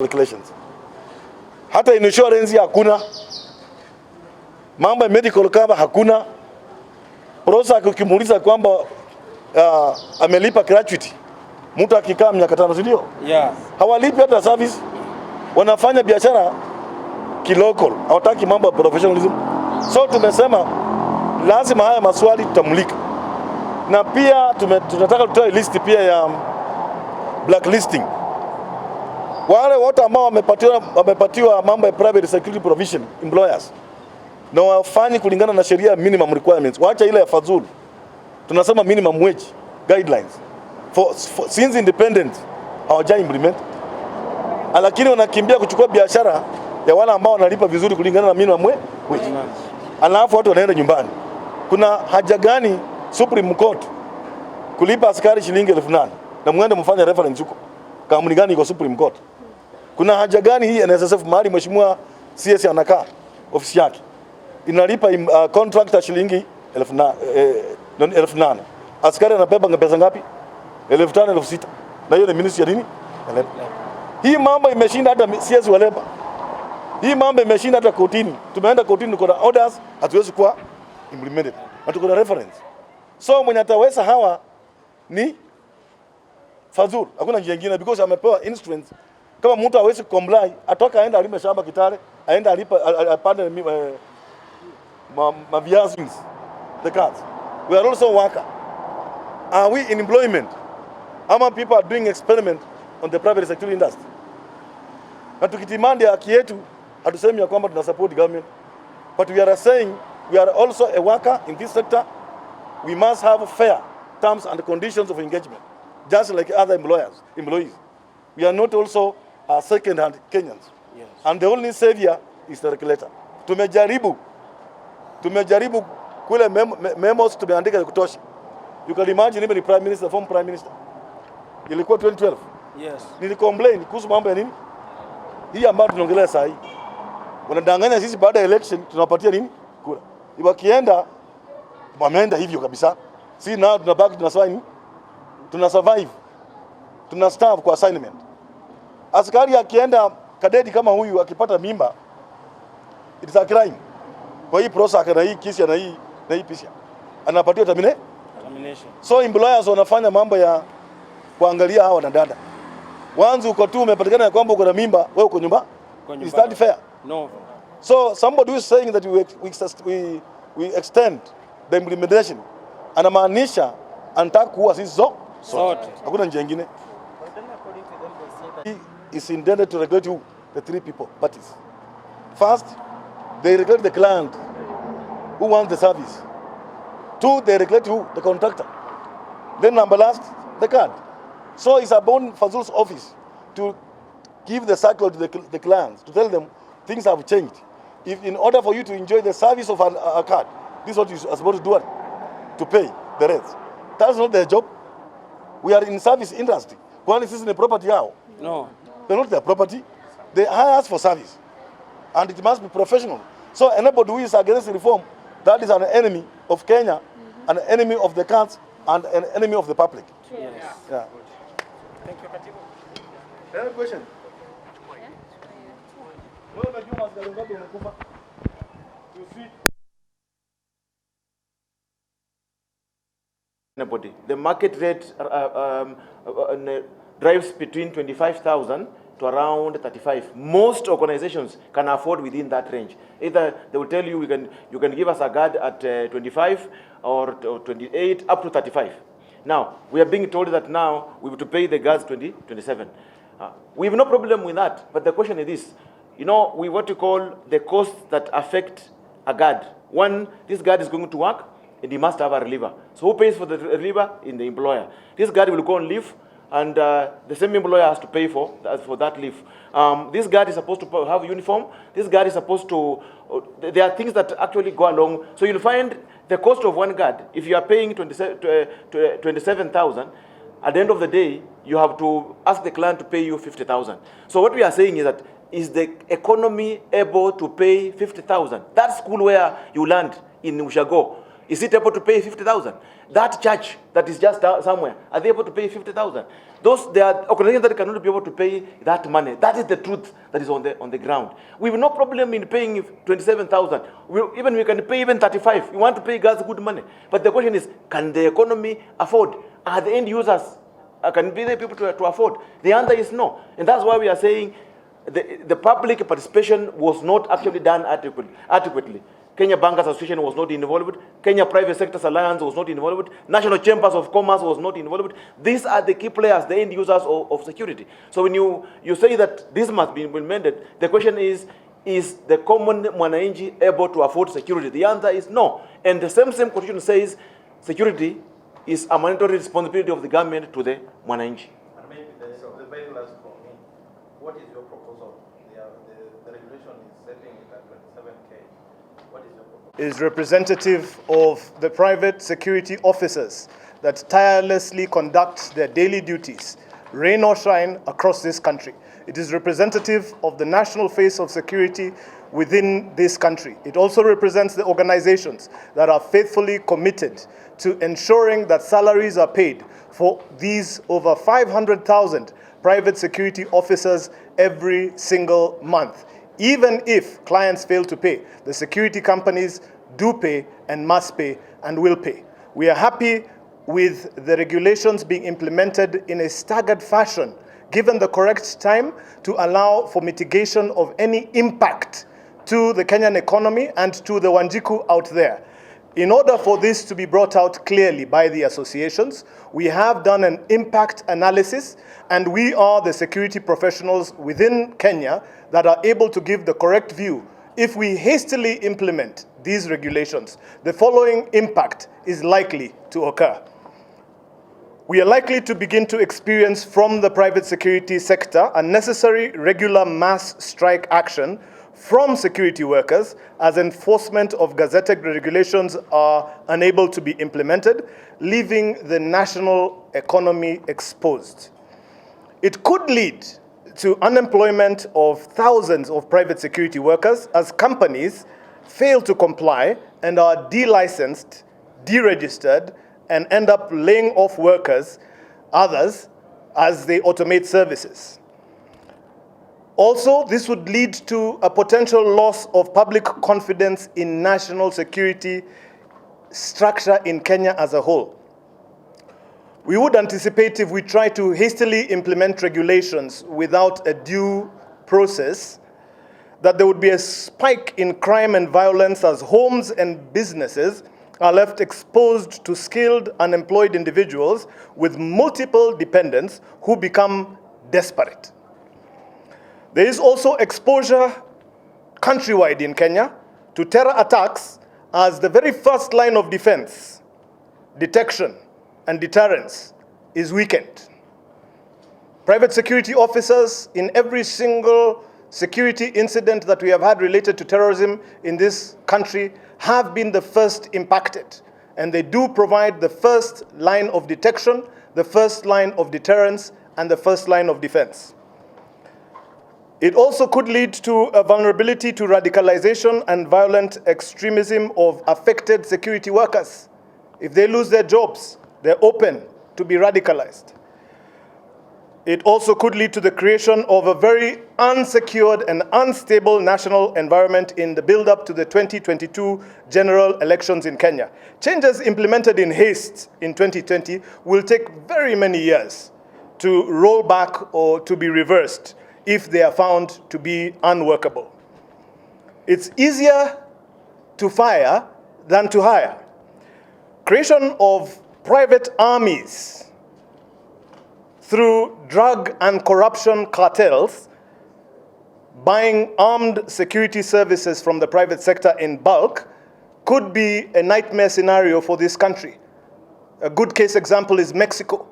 calculations. Hata insurance hakuna. Mambo ya medical cover hakuna. Prosa ukimuuliza kwamba amelipa gratuity. Mtu akikaa miaka 5 si ndio? Yeah. Hawalipi hata service. Wanafanya biashara kilocal. Hawataki mambo ya professionalism. So tumesema lazima haya maswali tutamulika. Na pia tunataka tutoe list pia ya blacklisting. Wale wote ambao wamepatiwa mambo ya private security provision employers na wafanye kulingana na sheria minimum requirements. Waacha ile ya fadhulu. Tunasema minimum wage guidelines. Since independent hawaja implement. Lakini wanakimbia kuchukua biashara ya wale ambao wanalipa vizuri kulingana na minimum wage. Alafu watu wanaenda nyumbani. Kuna haja gani Supreme Court kulipa askari shilingi 8,000 na muende mfanye reference huko? Kampuni gani iko Supreme Court? Kuna haja gani hii NSSF mahali mheshimiwa CS anakaa ofisi yake inalipa contractor shilingi 8,000? Askari anabeba pesa ngapi? 5,000 6,000. Na hiyo ni ministry ya nini? Hii mambo imeshinda hata CS wa labor. Hii mambo imeshinda hata kotini. Tumeenda kotini kwa orders hatuwezi kuwa implemented. Na tuko na reference. So mwenye ataweza hawa ni fadhulu. Hakuna njia nyingine because amepewa instruments. Kama mtu hawezi comply, atoka aenda alime shamba Kitale, aenda apande maviazi, the cards. We are also worker. Are we in employment? Ama people are doing experiment on the private sector industry. Na tukitimandi haki yetu, hatusemi ya kwamba tuna support government. But we are saying we are also a worker in this sector. We must have fair terms and conditions of engagement, just like other employees. We are not also second-hand Kenyans. Yes. And the only savior is the regulator. Tumejaribu kule memos tumeandika kutosha. You can imagine even the prime minister, former prime minister. Ilikuwa 2012. Yes. Nilicomplain kuhusu mambo ya nini? Hii ambayo tunaongelea sasa hii. Wanadanganya sisi baada ya election tunawapatia nini? Kura. Wakienda wameenda hivyo kabisa. Si nao tunabaki tunasurvive. Tunastarve kwa assignment. Askari akienda kadedi kama huyu akipata mimba, it is a crime. Kwa hii process na hii kesi na hii pisia anapatiwa termination. So employers wanafanya mambo ya kuangalia hawa na dada. Wanzi uko tu umepatikana ya kwamba uko na mimba, wewe uko nyumba. Is that fair? No. So somebody who is saying that we extend the implementation anamaanisha anataka kuua sisi sote. Hakuna njia nyingine. Is intended to regulate who? The three parties. First, they regulate the client who wants the service. Two, they regulate who? The contractor. Then number last, the card. So it's upon Fazul's office to give the circle to the clients, to tell them things have changed. If in order for you to enjoy the service of a card, this is what you are supposed to do, to pay the rents. That's not their job. We are in service industry. When this is in a property now. No. They're not their property. They hire us for service. And it must be professional. So anybody who is against reform, that is an enemy of Kenya, an enemy of the cards, and an enemy of the public. Yes. Yeah. Thank you, Katibu. Any question? The market rate drives between 25,000 to around 35. Most organizations can afford within that range. Either they will tell you you can give us a guard at 25 or 28 up to 35. Now we are being told that now we have to pay the guards 27. We have no problem with that, but the question is this: we what you call the costs that affect a guard. One, this guard is going to work and he must have a reliever. So who pays for the reliever? In the employer. This guard will go on leave, and the same employer has to pay for that leave. This guard is supposed to have a uniform. This guard is supposed to. There are things that actually go along. So you'll find the cost of one guard. If you are paying 27,000, at the end of the day, you have to ask the client to pay you 50,000. So what we are saying is that is the economy able to pay 50,000? That school where you land in Ushago, Is it able to pay 50,000? That church that is just somewhere, are they able to pay 50,000? There are organizations that cannot be able to pay that money. That is the truth that is on the ground. We have no problem in paying 27,000. We can pay even 35. We want to pay guys good money. But the question is, can the economy afford? Are the end users, can be the people to afford? The answer is no. And that's why we are saying the public participation was not actually done adequately. Kenya Bankers Association was not involved. Kenya Private Sectors Alliance was not involved. National Chambers of Commerce was not involved. These are the key players, the end users of security. So when you say that this must be implemented, the question is the common mwananchi able to afford security? The answer is no. And the same constitution says security is a mandatory responsibility of the government to the mwananchi. And maybe the very last for me, what is your proposal? The regulation is setting it at 27K. What is your proposal? Is representative of the private security officers that tirelessly conduct their daily duties, rain or shine, across this country. It is representative of the national face of security within this country. It also represents the organizations that are faithfully committed to ensuring that salaries are paid for these over 500,000 private security officers every single month. Even if clients fail to pay, the security companies do pay and must pay and will pay. We are happy with the regulations being implemented in a staggered fashion, given the correct time to allow for mitigation of any impact to the Kenyan economy and to the Wanjiku out there. In order for this to be brought out clearly by the associations, we have done an impact analysis, and we are the security professionals within Kenya that are able to give the correct view. If we hastily implement these regulations, the following impact is likely to occur. We are likely to begin to experience from the private security sector unnecessary regular mass strike action from security workers as enforcement of gazetted regulations are unable to be implemented, leaving the national economy exposed. It could lead to unemployment of thousands of private security workers as companies fail to comply and are delicensed, deregistered, and end up laying off others as they automate services. Also, this would lead to a potential loss of public confidence in national security structure in Kenya as a whole. We would anticipate, if we try to hastily implement regulations without a due process, that there would be a spike in crime and violence as homes and businesses are left exposed to skilled, unemployed individuals with multiple dependents who become desperate. There is also exposure countrywide in Kenya to terror attacks as the very first line of defense, detection, and deterrence is weakened. Private security officers in every single security incident that we have had related to terrorism in this country have been the first impacted, and they do provide the first line of detection, the first line of deterrence, and the first line of defense. It also could lead to a vulnerability to radicalization and violent extremism of affected security workers. If they lose their jobs, they're open to be radicalized. It also could lead to the creation of a very unsecured and unstable national environment in the build-up to the 2022 general elections in Kenya. Changes implemented in haste in 2020 will take very many years to roll back or to be reversed if they are found to be unworkable. It's easier to fire than to hire. Creation of private armies through drug and corruption cartels, buying armed security services from the private sector in bulk, could be a nightmare scenario for this country. A good case example is Mexico,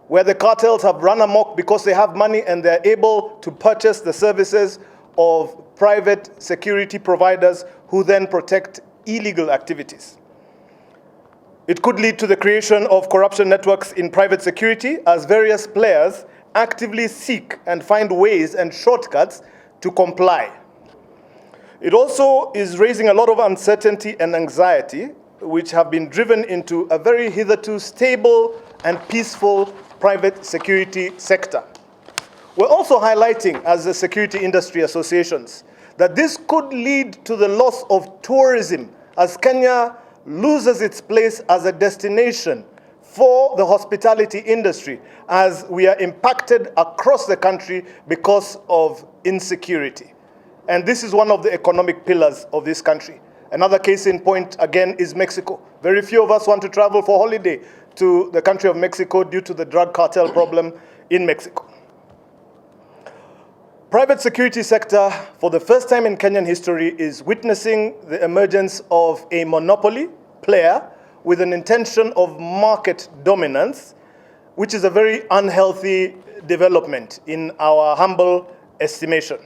where the cartels have run amok because they have money and they're able to purchase the services of private security providers who then protect illegal activities. It could lead to the creation of corruption networks in private security as various players actively seek and find ways and shortcuts to comply. It also is raising a lot of uncertainty and anxiety which have been driven into a very hitherto stable and peaceful private security sector. We're also highlighting, as the security industry associations, that this could lead to the loss of tourism as Kenya loses its place as a destination for the hospitality industry, as we are impacted across the country because of insecurity. And this is one of the economic pillars of this country. Another case in point, again, is Mexico. Very few of us want to travel for holiday to the country of Mexico due to the drug cartel problem in Mexico. Private security sector, for the first time in Kenyan history, is witnessing the emergence of a monopoly player with an intention of market dominance, which is a very unhealthy development in our humble estimation.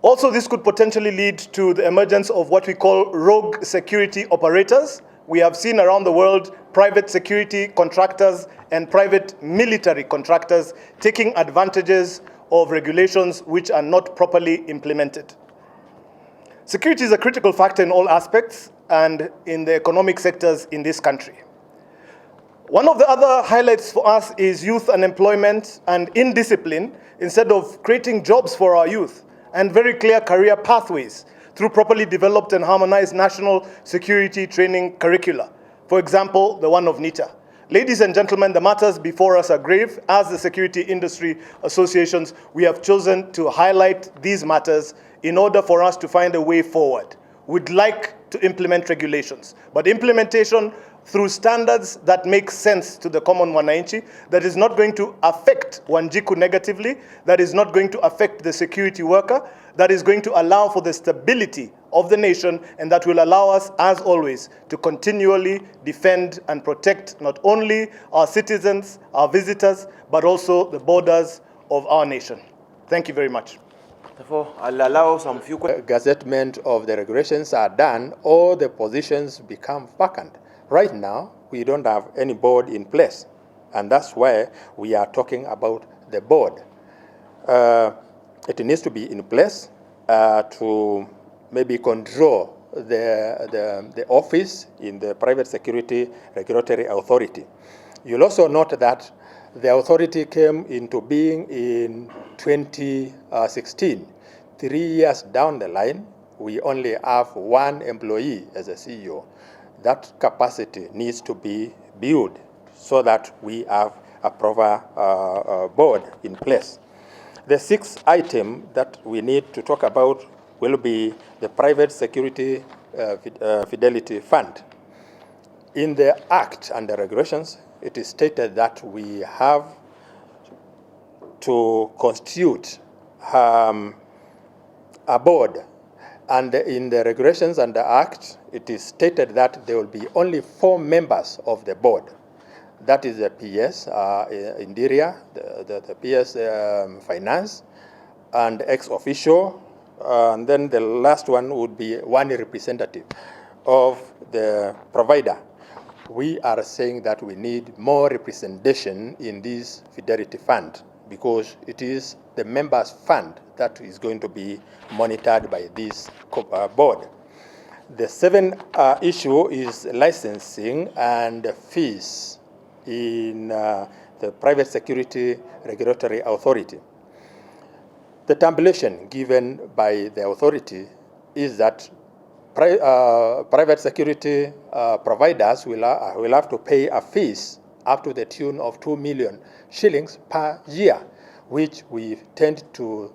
Also, this could potentially lead to the emergence of what we call rogue security operators. We have seen around the world private security contractors and private military contractors taking advantages of regulations which are not properly implemented. Security is a critical factor in all aspects and in the economic sectors in this country. One of the other highlights for us is youth unemployment and indiscipline instead of creating jobs for our youth and very clear career pathways through properly developed and harmonized national security training curricula. For example, the one of NITA. Ladies and gentlemen, the matters before us are grave. As the security industry associations, we have chosen to highlight these matters in order for us to find a way forward. We'd like to implement regulations, but implementation through standards that make sense to the common wananchi, that is not going to affect Wanjiku negatively, that is not going to affect the security worker, that is going to allow for the stability of the nation, and that will allow us, as always, to continually defend and protect not only our citizens, our visitors, but also the borders of our nation. Thank you very much. Therefore, I'll allow some few questions. Gazettement of the regulations are done, all the positions become vacant. Right now, we don't have any board in place, and that's why we are talking about the board. It needs to be in place to maybe control the office in the Private Security Regulatory Authority. You'll also note that the authority came into being in 2016. 3 years down the line, we only have one employee as a CEO. That capacity needs to be built so that we have a proper board in place. The sixth item that we need to talk about will be the Private Security Fidelity Fund. In the Act and the regulations, it is stated that we have to constitute a board. And in the regulations and the Act, it is stated that there will be only 4 members of the board. That is the PS Interior, the PS Finance, and ex officio. And then the last one would be one representative of the provider. We are saying that we need more representation in this Fidelity Fund because it is the members' fund that is going to be monitored by this board. The seventh issue is licensing and fees in the Private Security Regulatory Authority. The tabulation given by the authority is that private security providers will have to pay a fees up to the tune of 2 million shillings per year, which we tend to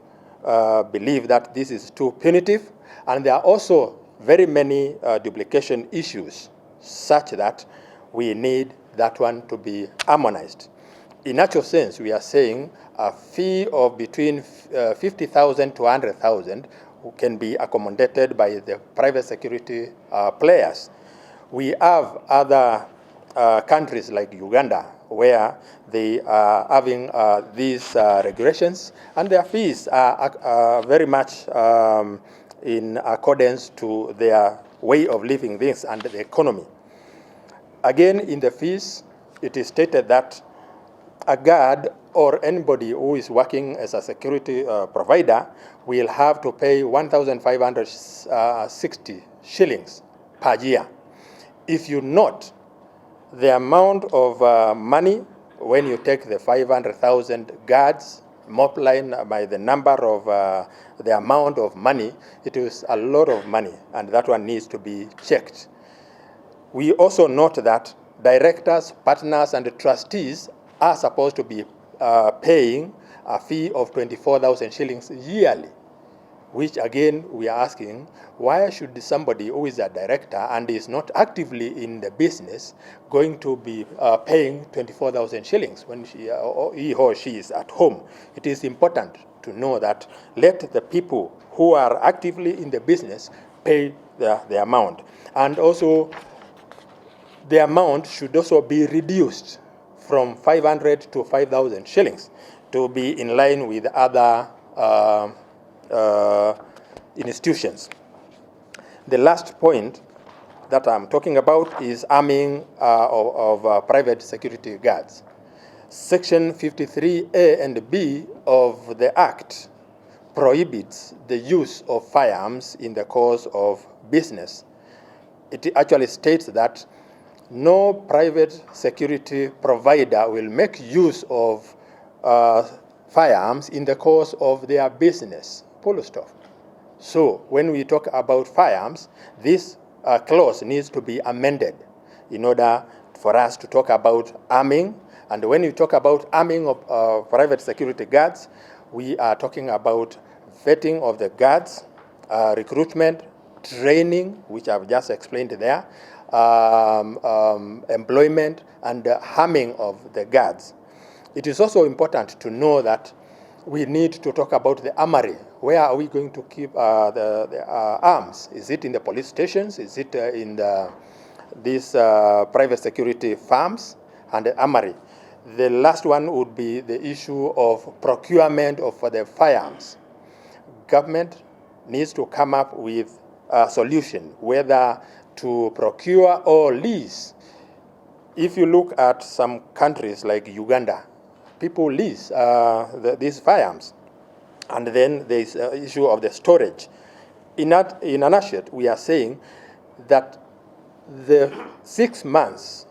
believe that this is too punitive. And there are also very many duplication issues such that we need that one to be harmonized. In actual sense, we are saying a fee of between 50,000 to 100,000 can be accommodated by the private security players. We have other countries like Uganda where they are having these regulations, and their fees are very much in accordance to their way of living things and the economy. Again, in the fees, it is stated that a guard or anybody who is working as a security provider will have to pay 1,560 shillings per year. if you note the amount of money, when you take the 500,000 guards, multiply by the number of the amount of money, it is a lot of money, and that one needs to be checked. We also note that directors, partners, and trustees are supposed to be paying a fee of 24,000 shillings yearly, which again we are asking, why should somebody who is a director and is not actively in the business going to be paying 24,000 shillings when he or she is at home? It is important to know that let the people who are actively in the business pay the amount. And also, the amount should also be reduced from 500 to 5,000 shillings to be in line with other institutions. The last point that I'm talking about is arming of private security guards. Section 53A and B of the Act prohibits the use of firearms in the course of business. It actually states that no private security provider will make use of firearms in the course of their business, full stop. So when we talk about firearms, this clause needs to be amended in order for us to talk about arming. And when you talk about arming of private security guards, we are talking about vetting of the guards, recruitment, training, which I've just explained there, employment, and arming of the guards. It is also important to know that we need to talk about the armory. Where are we going to keep the arms? Is it in the police stations? Is it in these private security farms and the armory? The last one would be the issue of procurement of the firearms. Government needs to come up with a solution, whether to procure or lease. If you look at some countries like Uganda, people lease these firearms. And then there is an issue of the storage. In a nutshell, we are saying that the 6 months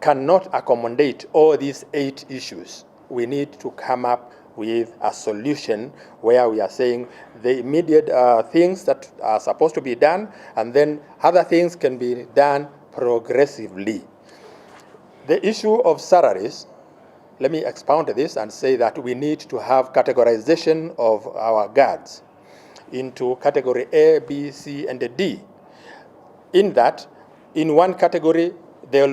cannot accommodate all these 8 issues. We need to come up with a solution where we are saying the immediate things that are supposed to be done, and then other things can be done progressively. The issue of salaries, let me expound this and say that we need to have categorization of our guards into category A, B, C, and D. In that, in one category, there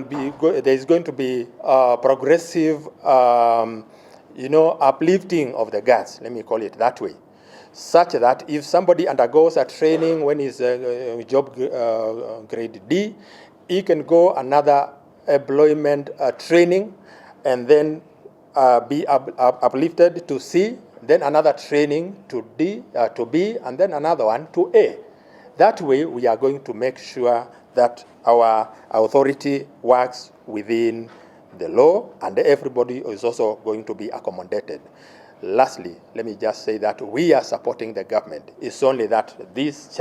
is going to be progressive uplifting of the guards, let me call it that way, such that if somebody undergoes a training when he's job grade D, he can go another employment training and then be uplifted to C, then another training to D, to B, and then another one to A. That way, we are going to make sure that our authority works within the law, and everybody is also going to be accommodated. Lastly, let me just say that we are supporting the government. It's only that this